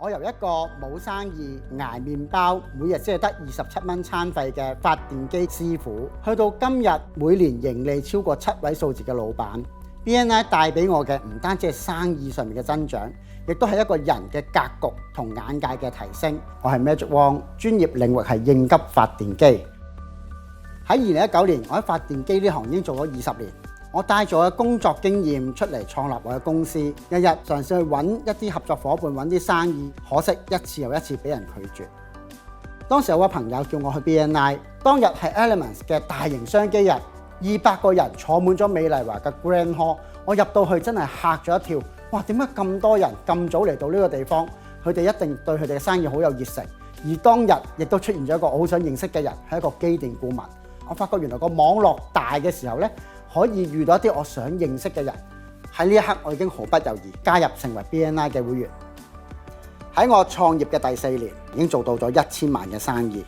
我由一個冇生意捱麵包，每日只係得27蚊餐費嘅發電機師傅，去到今日每年盈利超過7位數字嘅老闆。BNI 帶俾我嘅唔單止係生意上面嘅增長，亦都係一個人嘅格局同眼界嘅提升。我係 Magic Wong， 專業領域係應急發電機。喺2019年，我喺發電機呢行已經做咗20年。我帶咗我嘅工作經驗出嚟創立我嘅公司，日日嘗試去揾一啲合作伙伴，揾啲生意，可惜一次又一次俾人拒絕。當時有位朋友叫我去 BNI， 當日係 Elements 嘅大型商機日，200個人坐滿咗美麗華嘅 Grand Hall， 我入到去真係嚇咗一跳，哇！點解咁多人咁早嚟到呢個地方？佢哋一定對佢哋嘅生意好有熱誠。而當日亦都出現咗一個我好想認識嘅人，係一個機電顧問。我發覺原來個網絡大嘅時候呢，可以遇到一啲我想認識嘅人。喺呢一刻，我已經毫不猶豫加入成為 BNI 嘅會員。喺我創業嘅第4年，已經做到咗1000萬嘅生意，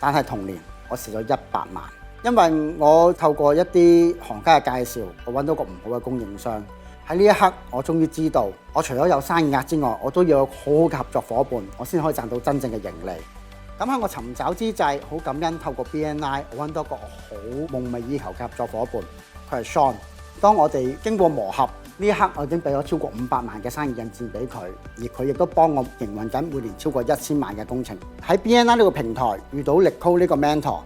但係同年我蝕咗100萬，因為我透過一啲行家嘅介紹，我揾到個唔好嘅供應商。喺呢一刻，我終於知道，我除咗有生意額之外，我都要有好好嘅合作伙伴，我先可以賺到真正嘅盈利。咁喺我尋找之際，好感恩透過 BNI， 我揾到一個好夢寐以求嘅合作伙伴，佢係 Sean。當我哋經過磨合，呢一刻我已經俾咗超過500萬嘅生意印證俾佢，而佢亦都幫我營運緊每年超過1000萬嘅工程。喺 BNI 呢個平台遇到Nicole呢個 mentor，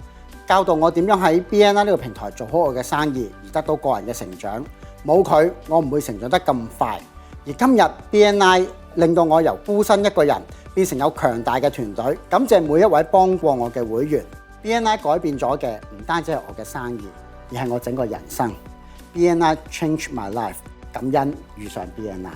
教導我點樣喺 BNI 呢個平台做好我嘅生意，而得到個人嘅成長。冇佢，我唔會成長得咁快。而今日 BNI 令到我由孤身一個人變成有強大嘅團隊，感謝每一位幫過我嘅會員。BNI 改變咗嘅唔單止係我嘅生意，而係我整個人生。BNI changed my life， 感恩遇上 BNI。